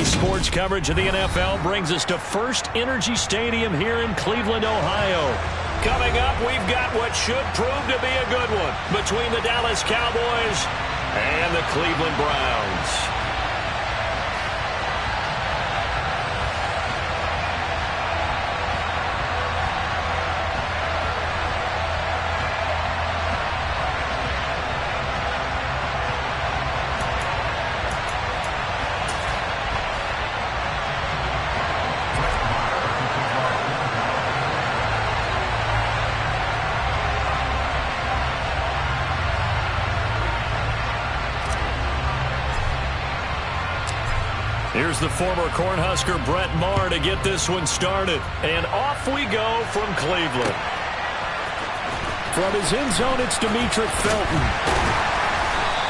Daily sports coverage of the NFL brings us to First Energy Stadium here in Cleveland, Ohio. Coming up, we've got what should prove to be a good one between the Dallas Cowboys and the Cleveland Browns. Here's the former Cornhusker Brett Maher to get this one started. And off we go from Cleveland. From his end zone, it's Demetric Felton.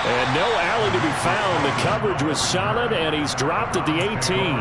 And no alley to be found. The coverage was solid, and he's dropped at the 18.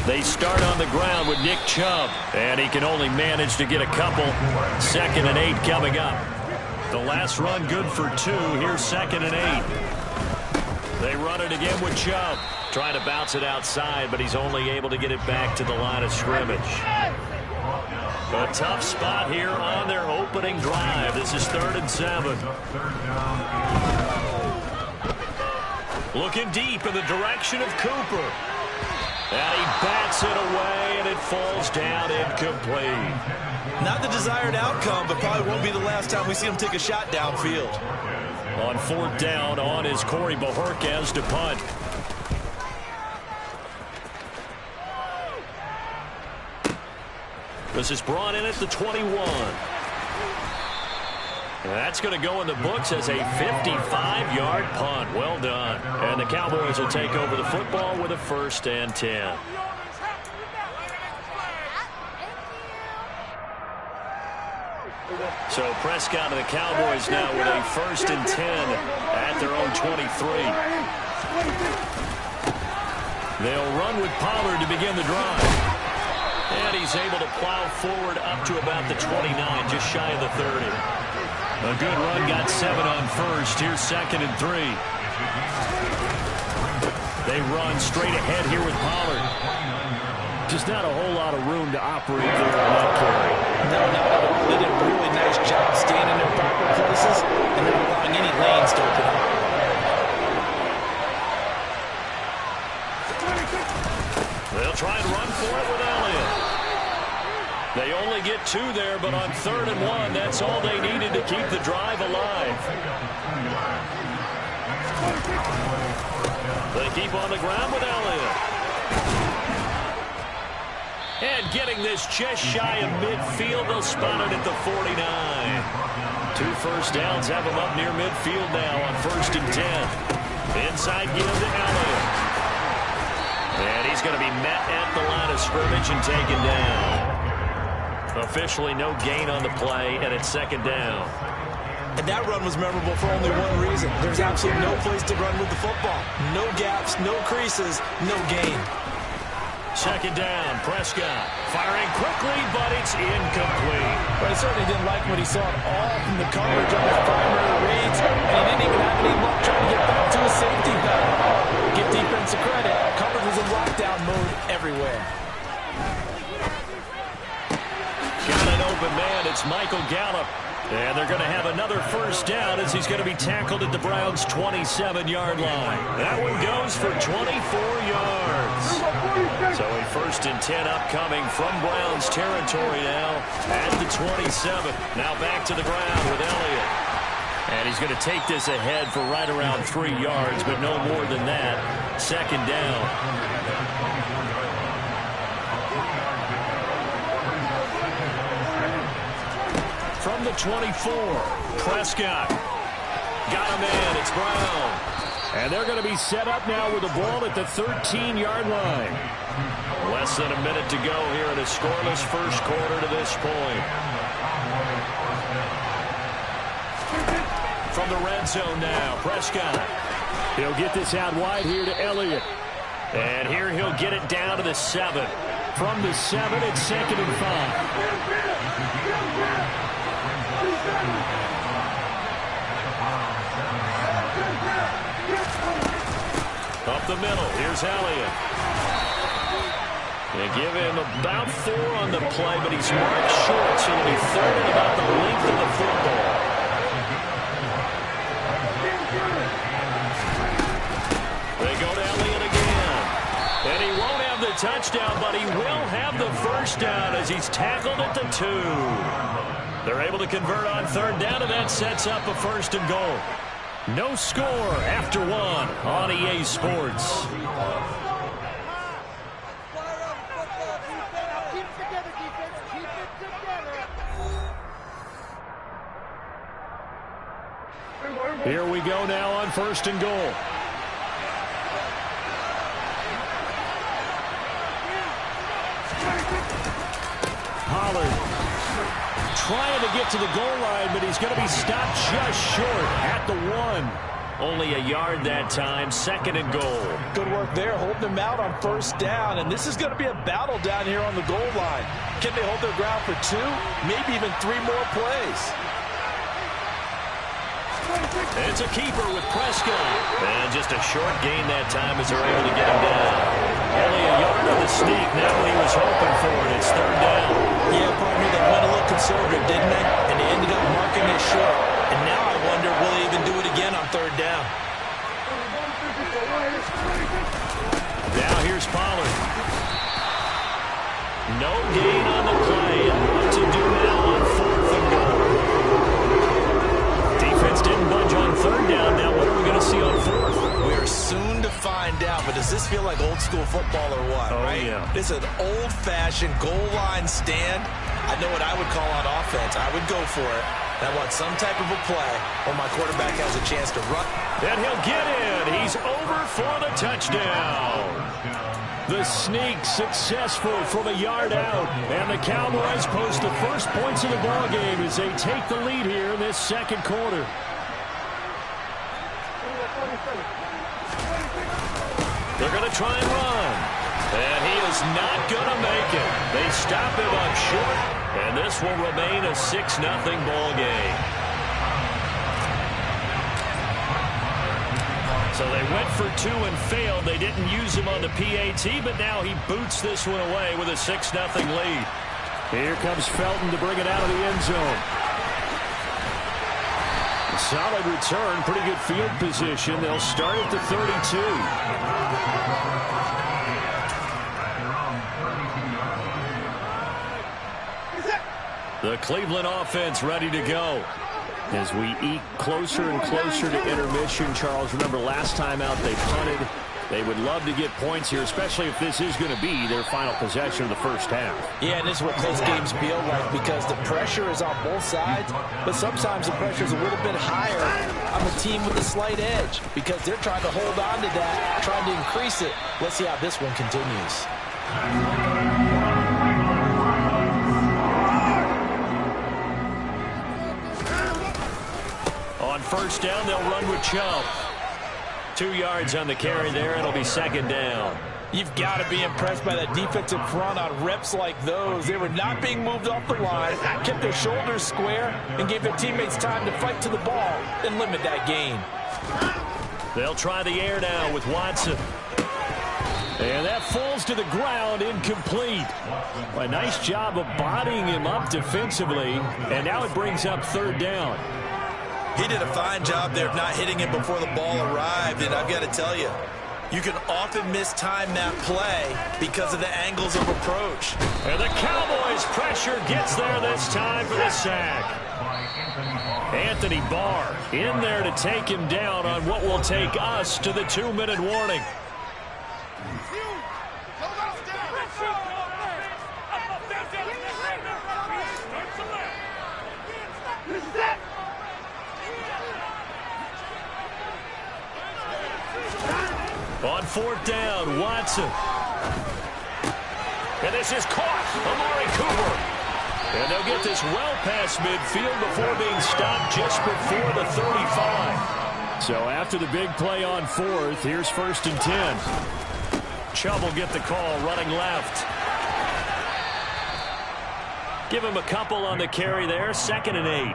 They start on the ground with Nick Chubb, and he can only manage to get a couple. 2nd and 8 coming up. The last run good for 2. Here's 2nd and 8. They run it again with Chubb. Trying to bounce it outside, but he's only able to get it back to the line of scrimmage. A tough spot here on their opening drive. This is 3rd and 7. Looking deep in the direction of Cooper. And he bats it away, and it falls down incomplete. Not the desired outcome, but probably won't be the last time we see him take a shot downfield. On 4th down, on is Corey Bojorquez to punt. This is brought in at the 21. And that's going to go in the books as a 55-yard punt. Well done. And the Cowboys will take over the football with a 1st and 10. So Prescott and the Cowboys now with a 1st and 10 at their own 23. They'll run with Pollard to begin the drive. And he's able to plow forward up to about the 29, just shy of the 30. A good run, got 7 on 1st. Here's 2nd and 3. They run straight ahead here with Pollard. Just not a whole lot of room to operate there on that carry. No, not at all. They did a really nice job staying in their proper places and not allowing any lanes to open up. They'll try and run for it with Elliott. They only get 2 there, but on 3rd and 1, that's all they needed to keep the drive alive. They keep on the ground with Elliott. And getting this just shy of midfield, they'll spot it at the 49. 2 first downs have them up near midfield now on 1st and 10. Inside give to Elliott. And he's going to be met at the line of scrimmage and taken down. Officially no gain on the play, and it's 2nd down. And that run was memorable for only one reason. There's absolutely no place to run with the football. No gaps, no creases, no gain. 2nd down, Prescott firing quickly, but it's incomplete. But he certainly didn't like what he saw at all from the coverage on his primary reads, and he didn't even have any luck trying to get back to his safety valve. Give defense credit. Coverage was in lockdown mode everywhere. Got an open man. It's Michael Gallup. And they're going to have another 1st down as he's going to be tackled at the Browns' 27-yard line. That one goes for 24 yards. So a 1st and 10 upcoming from Browns territory now at the 27. Now back to the ground with Elliott. And he's going to take this ahead for right around 3 yards, but no more than that. 2nd down. From the 24, Prescott. Got a man, it's Brown. And they're going to be set up now with the ball at the 13-yard line. Less than a minute to go here in a scoreless first quarter to this point. From the red zone now, Prescott. He'll get this out wide here to Elliott. And here he'll get it down to the 7. From the 7, it's 2nd and 5. Up the middle, here's Elliott. They give him about 4 on the play, but he's marked short, so it'll be 3rd and about the length of the football. They go to Elliott again. And he won't have the touchdown, but he will have the first down as he's tackled at the 2. They're able to convert on 3rd down, and that sets up a 1st and goal. No score after 1 on EA Sports. Here we go now on 1st and goal. Pollard trying to get to the goal line, but he's going to be stopped just short at the 1. Only a yard that time, 2nd and goal. Good work there, holding him out on 1st down, and this is going to be a battle down here on the goal line. Can they hold their ground for 2, maybe even 3 more plays? It's a keeper with Prescott. And just a short gain that time as they're able to get him down. Only a yard on the sneak. Not what he was hoping for, and it's 3rd down. Yeah, partner, they went a little conservative, didn't they? And they ended up marking it short. And now I wonder, will they even do it again on 3rd down? Now here's Pollard. No gain on the play. And what to do now on 4th and goal. Defense didn't budge on 3rd down. Now what are we going to see on 4th? We're soon to find out, but does this feel like old school football or what, right? Yeah. This is an old-fashioned goal line stand. I know what I would call on offense. I would go for it. I want some type of a play where my quarterback has a chance to run. And he'll get in. He's over for the touchdown. The sneak successful from a yard out. And the Cowboys post the first points of the ball game as they take the lead here in this 2nd quarter. They're going to try and run. And he is not going to make it. They stop him up short. And this will remain a 6-0 ball game. So they went for 2 and failed. They didn't use him on the PAT, but now he boots this one away with a 6-0 lead. Here comes Felton to bring it out of the end zone. Solid return, pretty good field position. They'll start at the 32. The Cleveland offense ready to go. As we eke closer and closer to intermission, Charles, remember last time out they punted. They would love to get points here, especially if this is going to be their final possession of the first half. Yeah, and this is what close games feel like because the pressure is on both sides, but sometimes the pressure is a little bit higher on the team with a slight edge because they're trying to hold on to that, trying to increase it. Let's see how this one continues. On 1st down, they'll run with Chubb. 2 yards on the carry there. It'll be 2nd down. You've got to be impressed by that defensive front on reps like those. They were not being moved off the line, kept their shoulders square, and gave their teammates time to fight to the ball and limit that gain. They'll try the air now with Watson. And that falls to the ground, incomplete. A nice job of bodying him up defensively, and now it brings up 3rd down. He did a fine job there of not hitting him before the ball arrived, and I've got to tell you, you can often mistime that play because of the angles of approach. And the Cowboys pressure gets there this time for the sack. Anthony Barr in there to take him down on what will take us to the 2-minute warning. On fourth down, Watson. And this is caught. Amari Cooper. And they'll get this well past midfield before being stopped just before the 35. So after the big play on fourth, here's 1st and 10. Chubb will get the call running left. Give him a couple on the carry there. 2nd and 8.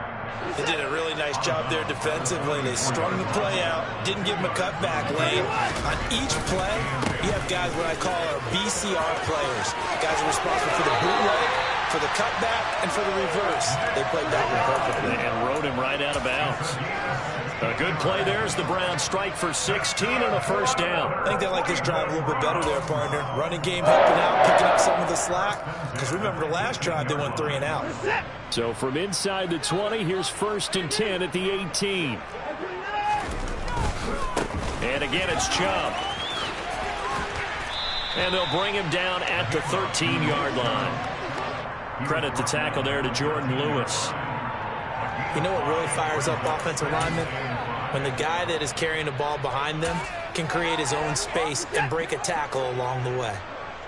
They did a really nice job there defensively. They strung the play out, didn't give him a cutback lane. On each play, you have guys what I call our BCR players. Guys are responsible for the bootleg, for the cutback, and for the reverse. They played that one perfectly. And rode him right out of bounds. A good play there as the Browns strike for 16 and a 1st down. I think they like this drive a little bit better there, partner. Running game helping out, picking up some of the slack. Because remember the last drive, they went 3 and out. So from inside the 20, here's 1st and 10 at the 18. And again, it's Chubb. And they'll bring him down at the 13-yard line. Credit the tackle there to Jordan Lewis. You know what really fires up offensive linemen? When the guy that is carrying the ball behind them can create his own space and break a tackle along the way.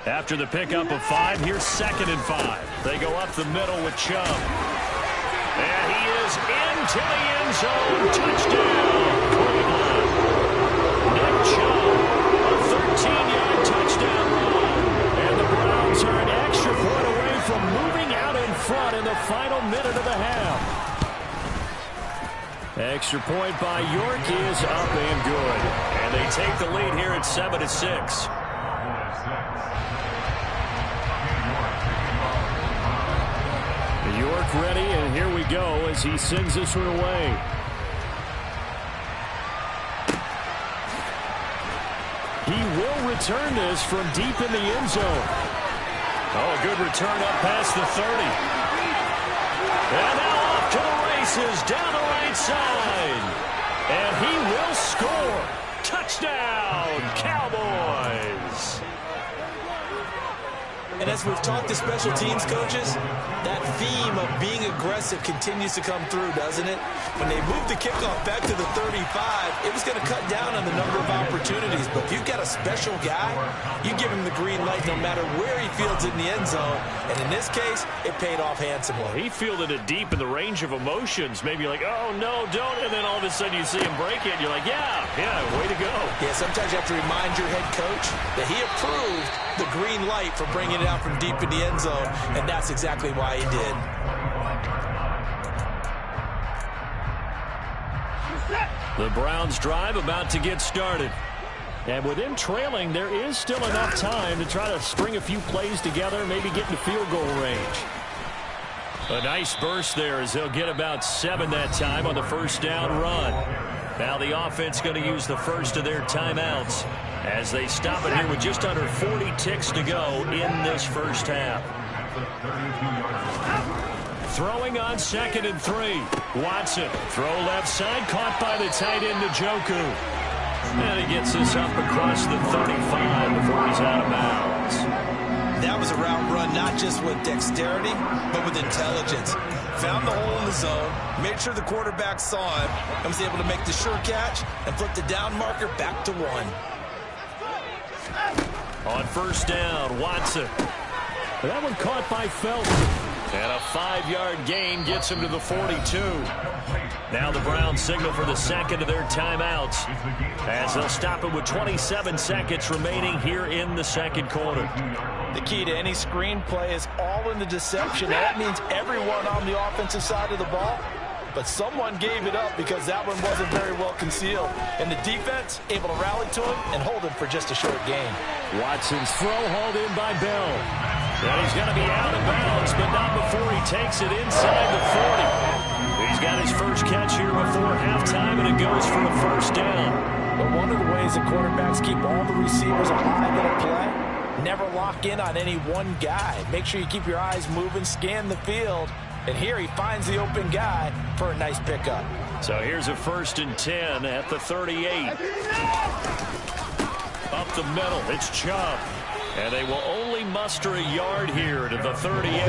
After the pickup of 5, here's 2nd and 5. They go up the middle with Chubb. And he is into the end zone. Touchdown, Cleveland. Nick Chubb, a 13-yard touchdown run. And the Browns are an extra point away from moving out in front in the final minute of the half. Extra point by York is up and good. And they take the lead here at 7-6. York ready, and here we go as he sends this one away. He will return this from deep in the end zone. Oh, a good return up past the 30. And now off to the races down the right side. And he will score. Touchdown, Cowboys. And as we've talked to special teams coaches, that theme of being aggressive continues to come through, doesn't it? When they moved the kickoff back to the 35, it was going to cut down on the number of opportunities. But if you've got a special guy, you give him the green light no matter where he fields it in the end zone. And in this case, it paid off handsomely. He fielded it deep in the range of emotions. Maybe like, oh, no, don't. And then all of a sudden you see him break it. And you're like, yeah, way to go. Yeah, sometimes you have to remind your head coach that he approved the green light for bringing it out from deep in the end zone, and that's exactly why he did. The Browns drive about to get started. And with him trailing, there is still enough time to try to string a few plays together, maybe get into field goal range. A nice burst there as they'll get about 7 that time on the 1st down run. Now the offense going to use the first of their timeouts as they stop it here with just under 40 ticks to go in this first half. Throwing on 2nd and 3. Watson, throw left side, caught by the tight end Njoku. And he gets this up across the 35 before he's out of bounds. That was a route run not just with dexterity, but with intelligence. Found the hole in the zone, made sure the quarterback saw him, and was able to make the sure catch and flip the down marker back to 1. On 1st down, Watson. That one caught by Felton. And a 5-yard gain gets him to the 42. Now the Browns signal for the second of their timeouts as they'll stop it with 27 seconds remaining here in the second quarter. The key to any screen play is all in the deception. That means everyone on the offensive side of the ball, but someone gave it up because that one wasn't very well concealed. And the defense able to rally to him and hold him for just a short gain. Watson's throw hauled in by Bell. And he's going to be out of bounds, but not before he takes it inside the 40. He's got his first catch here before halftime, and it goes for a 1st down. But one of the ways that quarterbacks keep all the receivers alive in a play, never lock in on any one guy. Make sure you keep your eyes moving, scan the field. And here he finds the open guy for a nice pickup. So here's a 1st and 10 at the 38. Up the middle, it's Chubb. And they will only muster a yard here to the 38.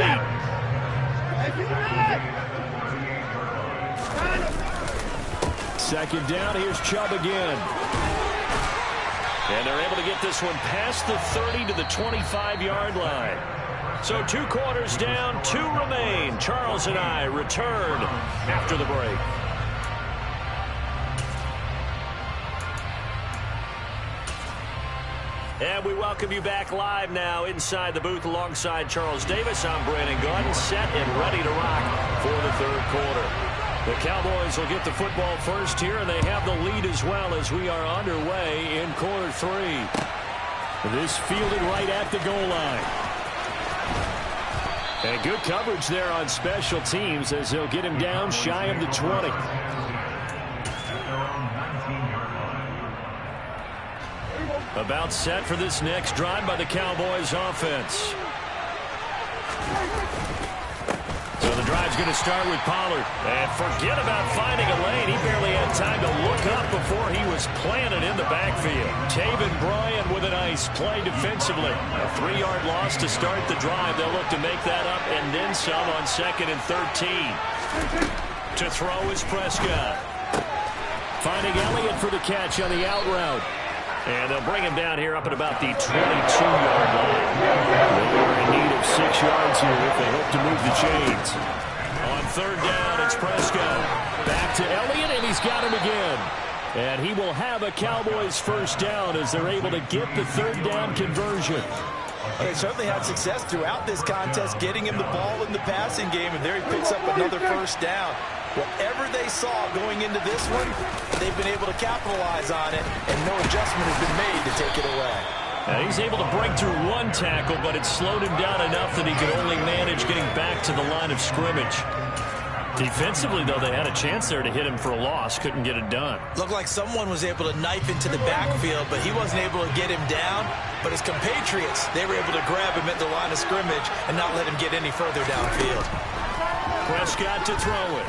Second down, here's Chubb again. And they're able to get this one past the 30 to the 25-yard line. So 2 quarters down, 2 remain. Charles and I return after the break. And we welcome you back live now inside the booth alongside Charles Davis. I'm Brandon Gunn, set and ready to rock for the 3rd quarter. The Cowboys will get the football first here, and they have the lead as well as we are underway in quarter 3. This fielded right at the goal line. And good coverage there on special teams as they'll get him down shy of the 20. About set for this next drive by the Cowboys offense. So the drive's going to start with Pollard. And forget about finding a lane. He barely had time to look up before he was planted in the backfield. Taven Bryan with a nice play defensively. A 3-yard loss to start the drive. They'll look to make that up and then some on 2nd and 13. To throw is Prescott. Finding Elliott for the catch on the out route. And they'll bring him down here up at about the 22-yard line. They're in need of 6 yards here if they hope to move the chains. On 3rd down, it's Prescott. Back to Elliott, and he's got him again. And he will have a Cowboys first down as they're able to get the 3rd down conversion. They certainly had success throughout this contest getting him the ball in the passing game, and there he picks up another first down. Whatever they saw going into this one, they've been able to capitalize on it, and no adjustment has been made to take it away. Now he's able to break through 1 tackle, but it slowed him down enough that he could only manage getting back to the line of scrimmage. Defensively, though, they had a chance there to hit him for a loss. Couldn't get it done. Looked like someone was able to knife into the backfield, but he wasn't able to get him down. But his compatriots, they were able to grab him at the line of scrimmage and not let him get any further downfield. Prescott to throw it.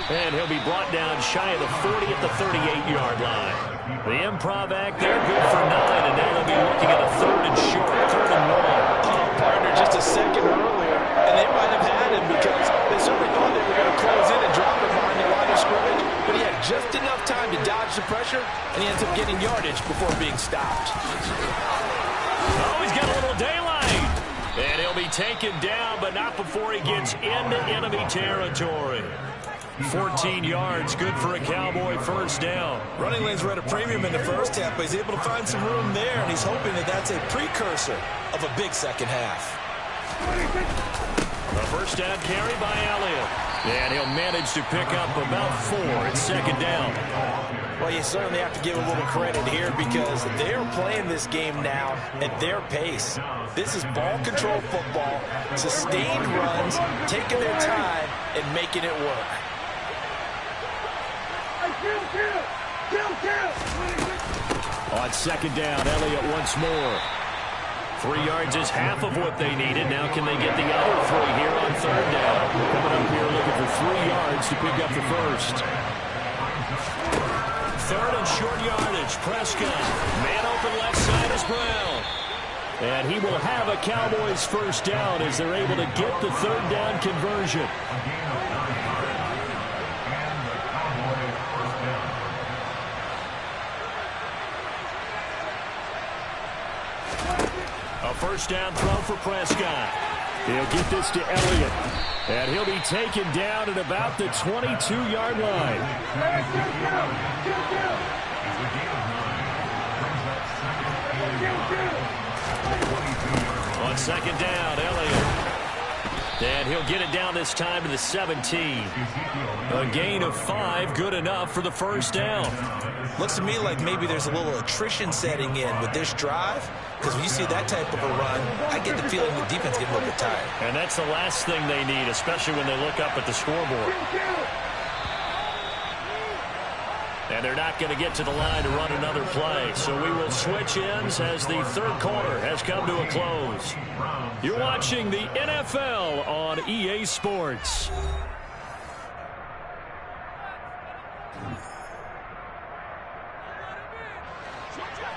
And he'll be brought down shy of the 40 at the 38-yard line. The improv act there, good for 9, and now they'll be looking at a 3rd and short, 3rd and 1. Oh, partner, just a second earlier, and they might have had him because they certainly thought they were going to close in and drop him behind the line of scrimmage, but he had just enough time to dodge the pressure, and he ends up getting yardage before being stopped. Oh, he's got a little daylight. And he'll be taken down, but not before he gets into enemy territory. 14 yards, good for a Cowboy first down. Running lanes were at a premium in the first half, but he's able to find some room there, and he's hoping that that's a precursor of a big second half. A first down carry by Elliott. And he'll manage to pick up about 4 at 2nd down. Well, you certainly have to give a little credit here because they're playing this game now at their pace. This is ball control football, sustained runs, taking their time and making it work. On 2nd down, Elliott once more. 3 yards is half of what they needed. Now can they get the other 3 here on 3rd down? Coming up here looking for 3 yards to pick up the first. 3rd and short yardage. Prescott. Man open left side is Brown. And he will have a Cowboys first down as they're able to get the 3rd down conversion. A first down throw for Prescott. He'll get this to Elliott. And he'll be taken down at about the 22-yard line. On 2nd down, Elliott. And he'll get it down this time to the 17. A gain of 5, good enough for the first down. Looks to me like maybe there's a little attrition setting in with this drive, because when you see that type of a run, I get the feeling the defense getting a little bit tired. And that's the last thing they need, especially when they look up at the scoreboard. And they're not going to get to the line to run another play. So we will switch ends as the 3rd quarter has come to a close. You're watching the NFL on EA Sports.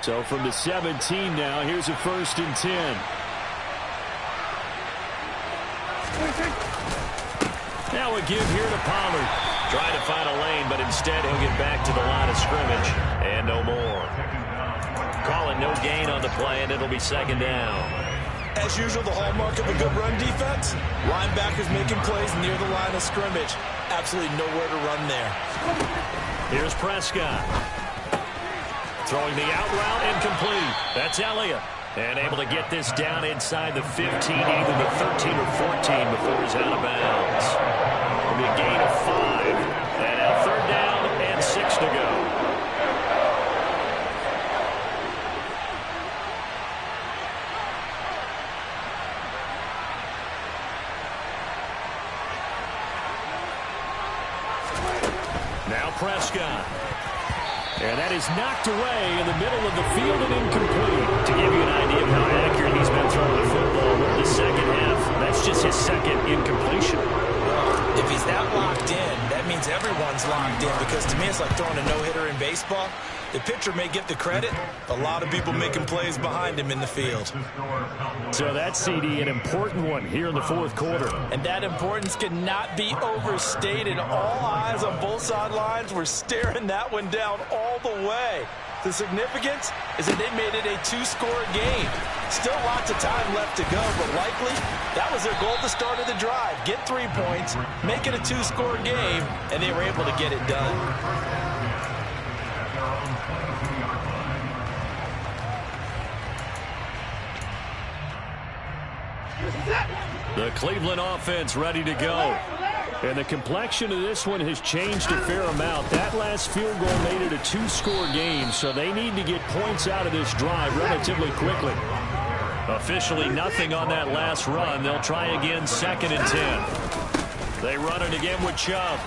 So from the 17 now, here's a 1st and 10. Now a give here to Pollard. Trying to find a lane, but instead he'll get back to the line of scrimmage. And no more. Calling no gain on the play, and it'll be second down. As usual, the hallmark of a good run defense, linebackers making plays near the line of scrimmage. Absolutely nowhere to run there. Here's Prescott. Throwing the out route, incomplete. That's Elliott. And able to get this down inside the 15, either the 13 or 14 before he's out of bounds. It'll be a gain of 5. And now third down and 6 to go. Now Prescott. And that is knocked away in the middle of the field and incomplete. To give you an idea of how accurate he's been throwing the football in the second half, that's just his second incompletion. If he's that locked in, that means everyone's locked in, because to me it's like throwing a no-hitter in baseball. The pitcher may get the credit. A lot of people making plays behind him in the field. So that's, CD, an important one here in the fourth quarter. And that importance cannot be overstated. All eyes on both sidelines were staring that one down all the way. The significance is that they made it a two-score game. Still lots of time left to go, but likely that was their goal at the start of the drive. Get 3 points, make it a two-score game, and they were able to get it done. The Cleveland offense ready to go. And the complexion of this one has changed a fair amount. That last field goal made it a two-score game, so they need to get points out of this drive relatively quickly. Officially nothing on that last run. They'll try again, 2nd and 10. They run it again with Chubb.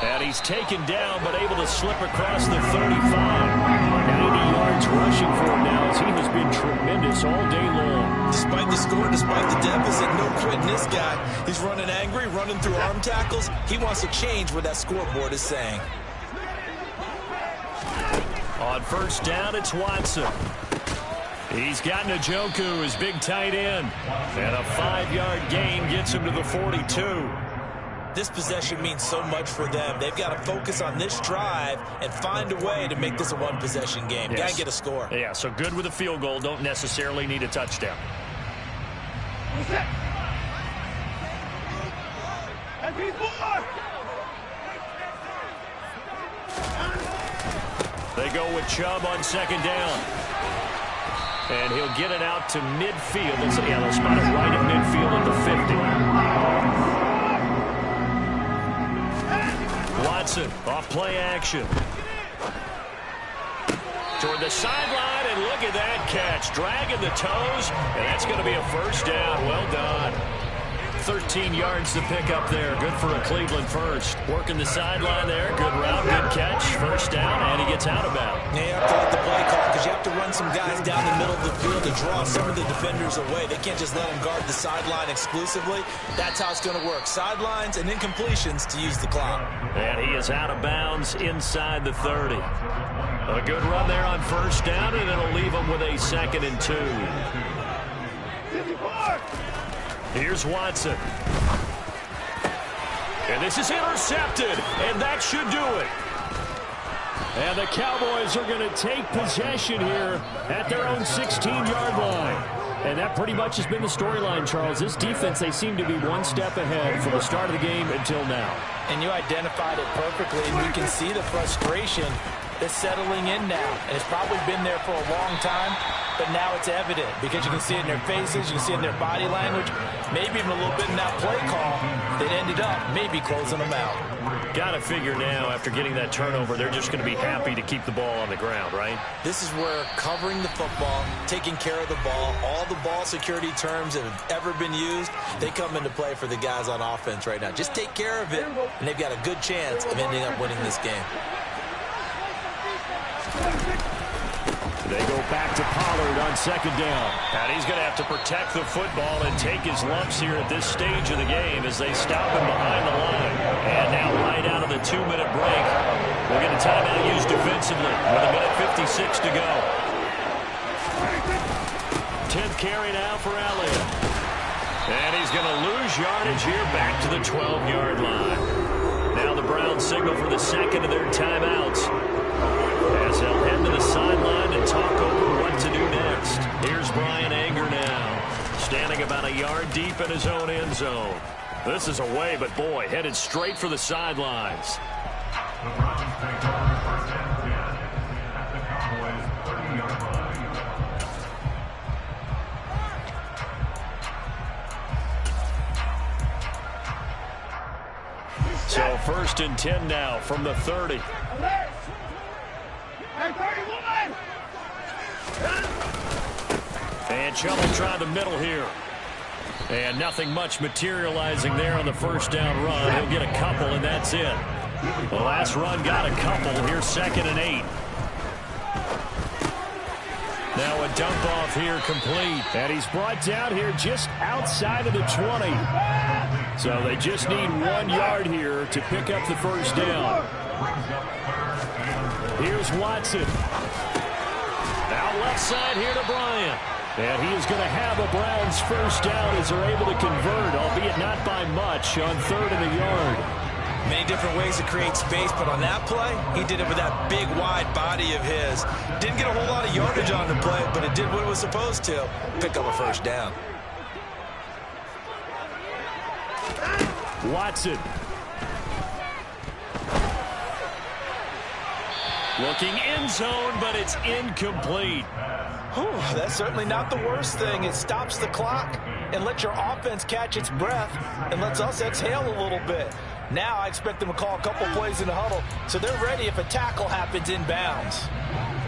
And he's taken down, but able to slip across the 35. 90 yards rushing for him now, as he has been tremendous all day long. Despite the score, despite the deficit, no quitting this guy. He's running angry, running through arm tackles. He wants to change what that scoreboard is saying. On first down, it's Watson. He's got Njoku, his big tight end. And a 5-yard gain gets him to the 42. This possession means so much for them. They've got to focus on this drive and find a way to make this a one-possession game. Yes. Got to get a score. Yeah, so good with a field goal. Don't necessarily need a touchdown. They go with Chubb on second down. And he'll get it out to midfield. They'll spot it right at midfield at the 50. Watson, off play action. Toward the sideline, and look at that catch. Dragging the toes, and that's going to be a first down. Well done. 13 yards to pick up there. Good for a Cleveland first. Working the sideline there. Good route, good catch. First down, and he gets out of bounds. Yeah, you have to let the play call, because you have to run some guys down the middle of the field to draw some of the defenders away. They can't just let them guard the sideline exclusively. That's how it's going to work. Sidelines and incompletions to use the clock. And he is out of bounds inside the 30. A good run there on first down, and it'll leave him with a 2nd and 2. Here's Watson. And this is intercepted, and that should do it. And the Cowboys are going to take possession here at their own 16-yard line. And that pretty much has been the storyline, Charles. This defense, they seem to be one step ahead from the start of the game until now. And you identified it perfectly, and you can see the frustration that's settling in now. And it's probably been there for a long time, but now it's evident because you can see it in their faces, you can see it in their body language, maybe even a little bit in that play call that ended up maybe closing them out. Got to figure now, after getting that turnover, they're just going to be happy to keep the ball on the ground, right? This is where covering the football, taking care of the ball, all the ball security terms that have ever been used, they come into play for the guys on offense right now. Just take care of it, and they've got a good chance of ending up winning this game. They go back to Pollard on second down. And he's going to have to protect the football and take his lumps here at this stage of the game as they stop him behind the line. And now right out of the 2-minute break, we'll get a timeout used defensively with a minute 56 to go. 10th carry now for Elliott. And he's going to lose yardage here back to the 12-yard line. Now the Browns signal for the second of their timeouts, as they'll head to the sideline and talk over what to do next. Here's Brian Anger now, standing about a yard deep in his own end zone. This is away, but boy, headed straight for the sidelines. The Browns take over first and 10 at the Cowboys 30-yard line. So first and 10 now from the 30. And trouble trying the middle here. And nothing much materializing there on the first down run. He'll get a couple, and that's it. The last run got a couple. Here's 2nd and 8. Now a dump off here complete. And he's brought down here just outside of the 20. So they just need 1 yard here to pick up the first down. Here's Watson. Out left side here to Bryant. And he is going to have a Browns first down as they're able to convert, albeit not by much, on 3rd and a yard. Many different ways to create space, but on that play, he did it with that big, wide body of his. Didn't get a whole lot of yardage on the play, but it did what it was supposed to, pick up a first down. Watson. Looking end zone, but it's incomplete. Whew, that's certainly not the worst thing. It stops the clock and lets your offense catch its breath and lets us exhale a little bit. Now I expect them to call a couple plays in the huddle, so they're ready if a tackle happens inbounds.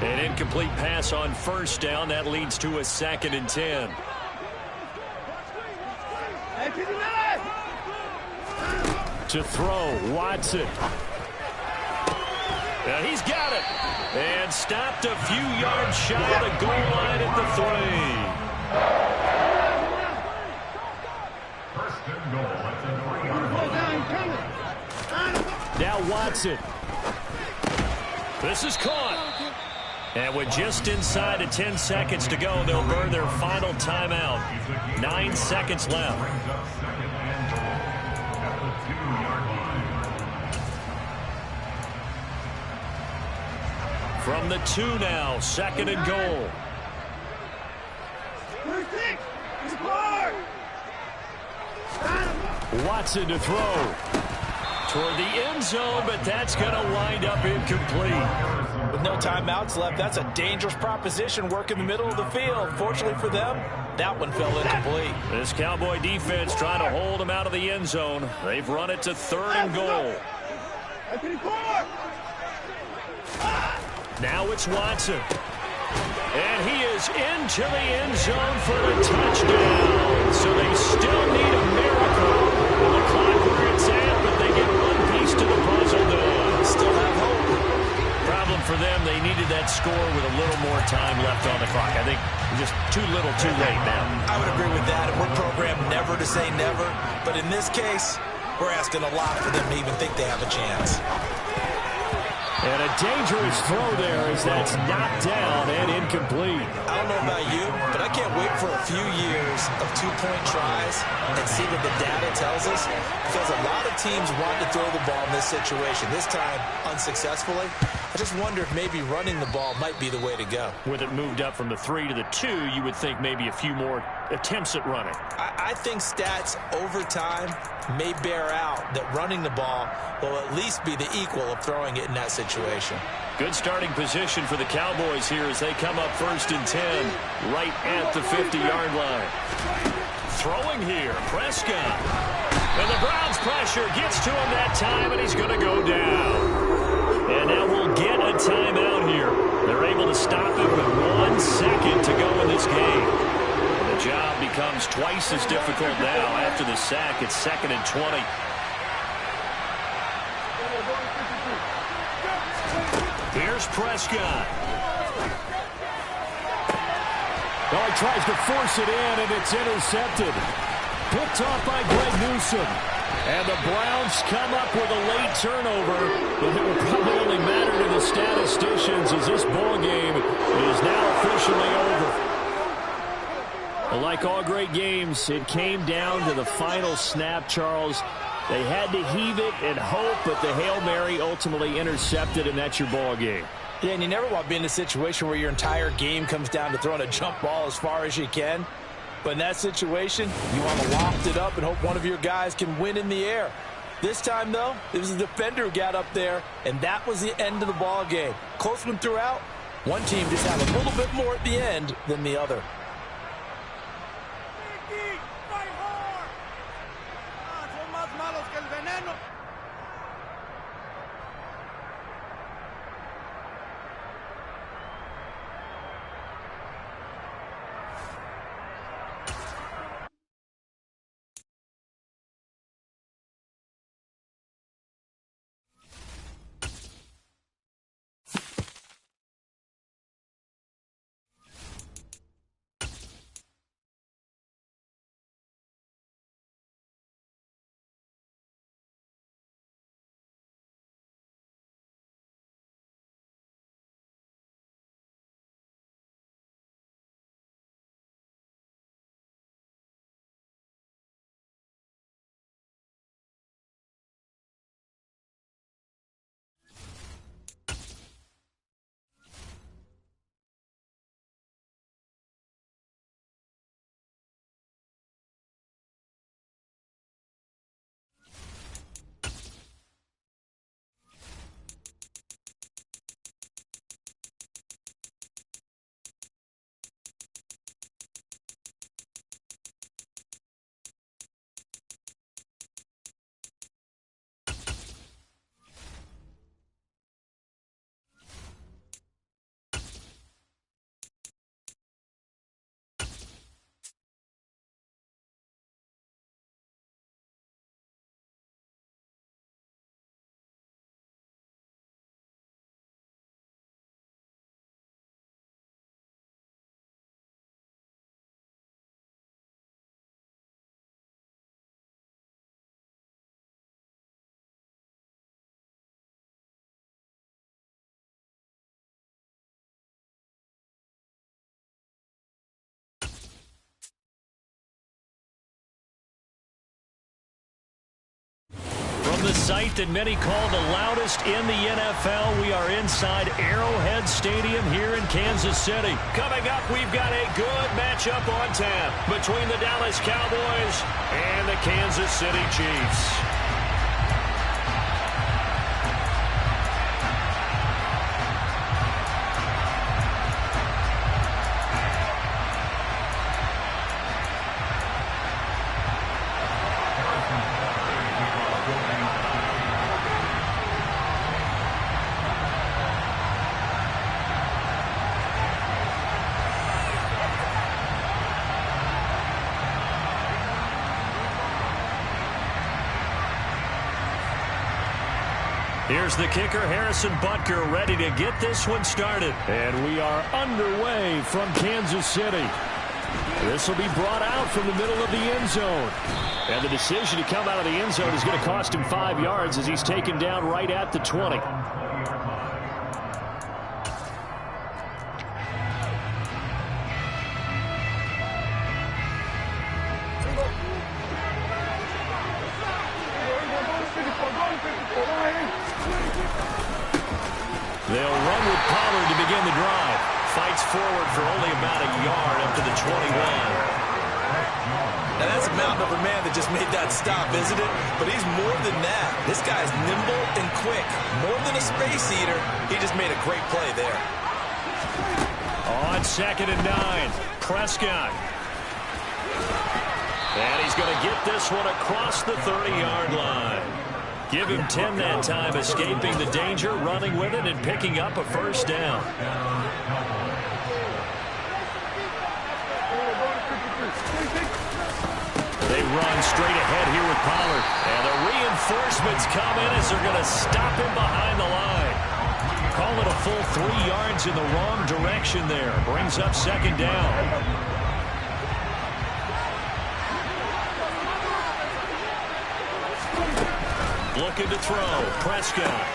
An incomplete pass on first down. That leads to a 2nd and 10. To throw, Watson. And he's got it. And stopped a few yards shy of the goal line at the 3. First and goal at the 3-yard line. Now Watson. This is caught. And with just inside of 10 seconds to go, they'll burn their final timeout. 9 seconds left. Brings up 2nd and goal at the 2-yard line. From the 2 now, 2nd and goal. Watson to throw. Toward the end zone, but that's going to wind up incomplete. With no timeouts left, that's a dangerous proposition, work in the middle of the field. Fortunately for them, that one fell incomplete. This Cowboy defense trying to hold him out of the end zone. They've run it to 3rd and goal. Now it's Watson. And he is into the end zone for the touchdown. So they still need a miracle. With the clock where it's at, but they get one piece to the puzzle done. Still have hope. Problem for them, they needed that score with a little more time left on the clock. I think just too little too late now. I would agree with that. We're programmed never to say never. But in this case, we're asking a lot for them to even think they have a chance. And a dangerous throw there as that's knocked down and incomplete. I don't know about you, but I can't wait for a few years of two-point tries and see what the data tells us. Because a lot of teams want to throw the ball in this situation. This time, unsuccessfully. I just wonder if maybe running the ball might be the way to go. With it moved up from the 3 to the 2, you would think maybe a few more attempts at running. I think stats over time may bear out that running the ball will at least be the equal of throwing it in that situation. Good starting position for the Cowboys here as they come up 1st and 10 right at the 50-yard line. Throwing here, Prescott. And the Browns pressure gets to him that time, and he's going to go down. And now we'll get a timeout here. They're able to stop him with 1 second to go in this game. And the job becomes twice as difficult now after the sack. It's 2nd and 20. Here's Prescott. Well, he tries to force it in, and it's intercepted. Picked off by Greg Newsome. And the Browns come up with a late turnover, but it will probably only matter to the statisticians as this ball game is now officially over. Well, like all great games, it came down to the final snap, Charles. They had to heave it and hope, but the Hail Mary ultimately intercepted, and that's your ball game. Yeah, and you never want to be in a situation where your entire game comes down to throwing a jump ball as far as you can. But in that situation, you want to loft it up and hope one of your guys can win in the air. This time, though, it was the defender who got up there, and that was the end of the ball game. Close one throughout. One team just had a little bit more at the end than the other. From the site that many call the loudest in the NFL, we are inside Arrowhead Stadium here in Kansas City. Coming up, we've got a good matchup on tap between the Dallas Cowboys and the Kansas City Chiefs. Here's the kicker, Harrison Butker, ready to get this one started. And we are underway from Kansas City. This will be brought out from the middle of the end zone. And the decision to come out of the end zone is going to cost him 5 yards as he's taken down right at the 20. They'll run with Pollard to begin the drive. Fights forward for only about a yard up to the 21. Now that's a mountain of a man that just made that stop, isn't it? But he's more than that. This guy's nimble and quick. More than a space eater, he just made a great play there. On 2nd and 9, Prescott. And he's going to get this one across the 30-yard line. Give him 10 that time, escaping the danger, running with it, and picking up a first down. They run straight ahead here with Pollard. And the reinforcements come in as they're going to stop him behind the line. Call it a full 3 yards in the wrong direction there. Brings up 2nd down. Looking to throw. Prescott.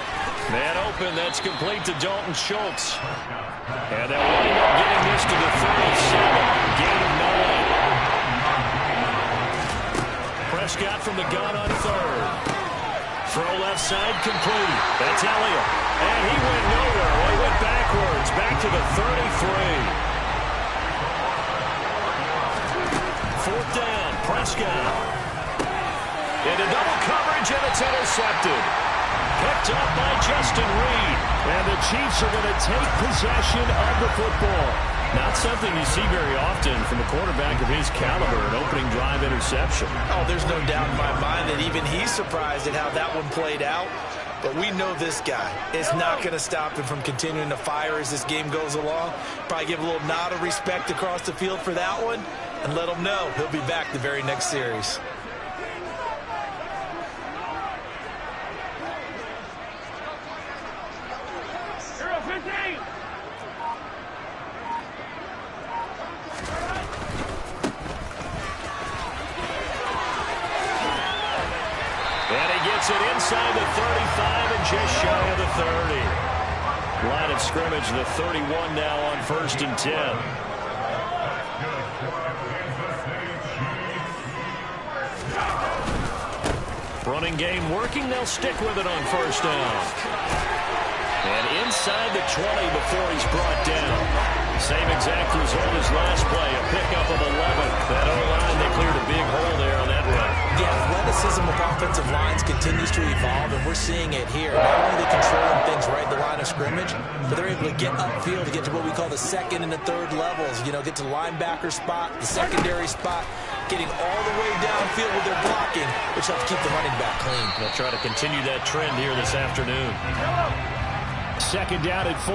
Man open. That's complete to Dalton Schultz. And they'll wind up getting this to the 37. Gain of 9. from the gun on third. Throw left side complete. That's Elliott. And he went nowhere. Well, he went backwards. Back to the 33. Fourth down. Prescott. Into double coverage, and it's intercepted. Picked up by Justin Reed. And the Chiefs are going to take possession of the football. Not something you see very often from a quarterback of his caliber, an opening drive interception. Oh, there's no doubt in my mind that even he's surprised at how that one played out. But we know this guy is not going to stop him from continuing to fire as this game goes along. Probably give a little nod of respect across the field for that one and let him know he'll be back the very next series. It inside the 35 and just shy of the 30. Line of scrimmage, the 31 now on 1st and 10. Running game working. They'll stick with it on 1st down. And inside the 20 before he's brought down. Same exact result as last play, a pickup of 11. That O-line, they cleared a big hole there on that run. The athleticism of offensive lines continues to evolve, and we're seeing it here. Not only are they controlling things right at the line of scrimmage, but they're able to get upfield to get to what we call the second and the third levels. You know, get to the linebacker spot, the secondary spot, getting all the way downfield with their blocking, which helps keep the running back clean. They'll try to continue that trend here this afternoon. 2nd down and 4.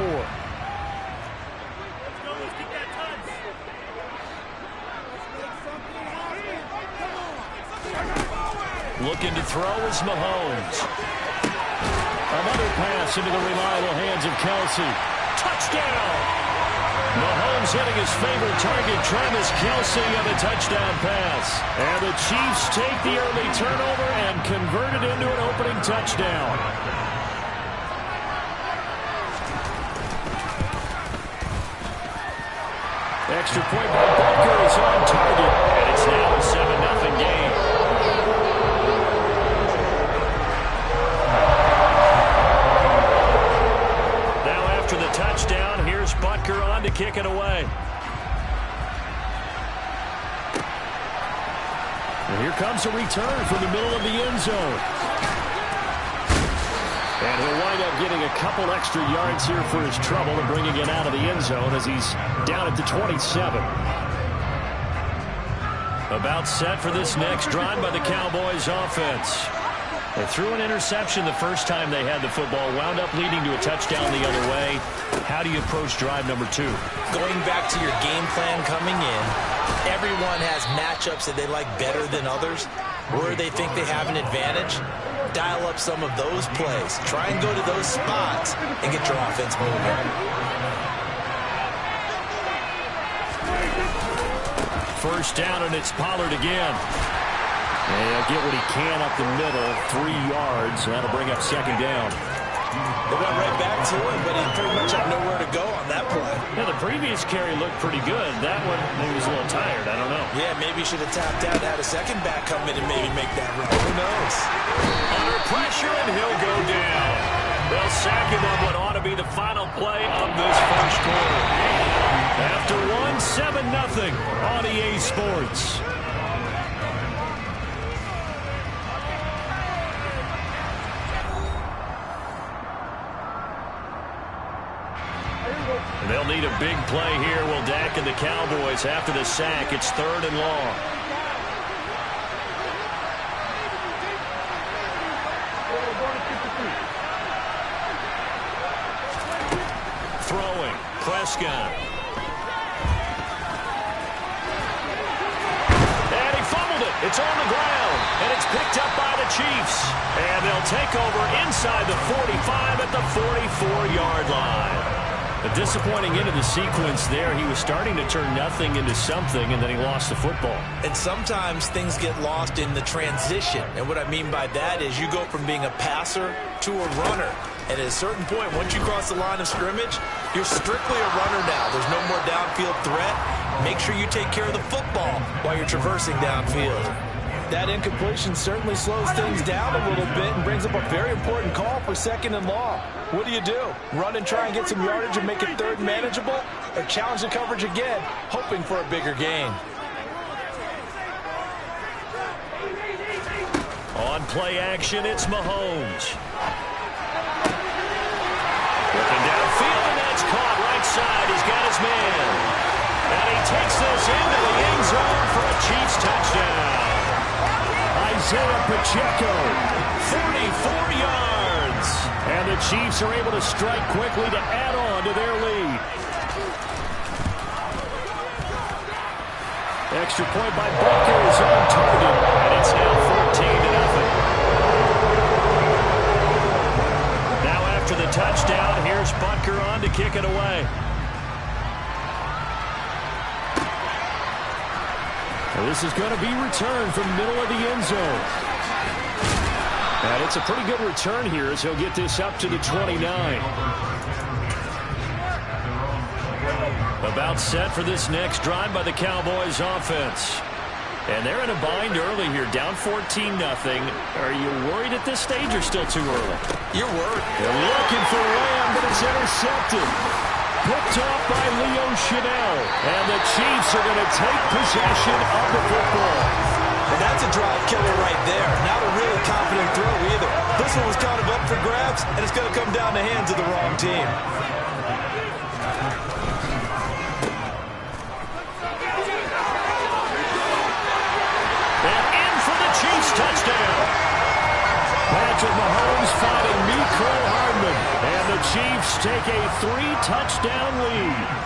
Looking to throw is Mahomes. Another pass into the reliable hands of Kelsey. Touchdown! Mahomes hitting his favorite target, Travis Kelsey, on a touchdown pass. And the Chiefs take the early turnover and convert it into an opening touchdown. Extra point by Butker is on target. And it's now a 7-0 game. Touchdown. Here's Butker on to kick it away. And here comes a return from the middle of the end zone. And he'll wind up getting a couple extra yards here for his trouble and bringing it out of the end zone as he's down at the 27. About set for this next drive by the Cowboys offense. They threw an interception the first time they had the football, wound up leading to a touchdown the other way. How do you approach drive number 2? Going back to your game plan coming in, everyone has matchups that they like better than others, where they think they have an advantage. Dial up some of those plays. Try and go to those spots and get your offense moving. First down, and it's Pollard again. And he'll get what he can up the middle, 3 yards. That'll bring up 2nd down. They went right back to him, but he pretty much had nowhere to go on that play. Yeah, the previous carry looked pretty good. That one, he was a little tired. I don't know. Yeah, maybe he should have tapped out, had a second back come in and maybe make that run. Who knows? Under pressure, and he'll go down. They'll sack him on what ought to be the final play of this first quarter. After one, 7-0 on EA Sports. They'll need a big play here. Will Dak and the Cowboys after the sack. It's 3rd and long. Throwing. Prescott. And he fumbled it. It's on the ground. And it's picked up by the Chiefs. And they'll take over inside the 45 at the 44-yard line. A disappointing end of the sequence there. He was starting to turn nothing into something, and then he lost the football. And sometimes things get lost in the transition. And what I mean by that is you go from being a passer to a runner. And at a certain point, once you cross the line of scrimmage, you're strictly a runner now. There's no more downfield threat. Make sure you take care of the football while you're traversing downfield. That incompletion certainly slows things down a little bit and brings up a very important call for 2nd and long. What do? Run and try and get some yardage and make it 3rd manageable, or challenge the coverage again, hoping for a bigger gain? On play action, it's Mahomes. Looking downfield, and that's caught right side. He's got his man. And he takes this into the end zone for a Chiefs touchdown. Isaiah Pacheco, 44 yards. And the Chiefs are able to strike quickly to add on to their lead. Extra point by Butker is on target. And it's now 14-0. Now after the touchdown, here's Butker on to kick it away. And this is going to be returned from the middle of the end zone. And it's a pretty good return here as he'll get this up to the 29. About set for this next drive by the Cowboys offense. And they're in a bind early here, down 14-0. Are you worried at this stage or still too early? You're worried. They're looking for Lamb, but it's intercepted. Picked off by Leo Chanel. And the Chiefs are going to take possession of the football. And that's a drive killer right there. Not a really confident throw either. This one was kind of up for grabs, and it's going to come down the hands of the wrong team. And in for the Chiefs touchdown. Patrick Mahomes fighting Mecole Hardman. And the Chiefs take a 3-touchdown lead.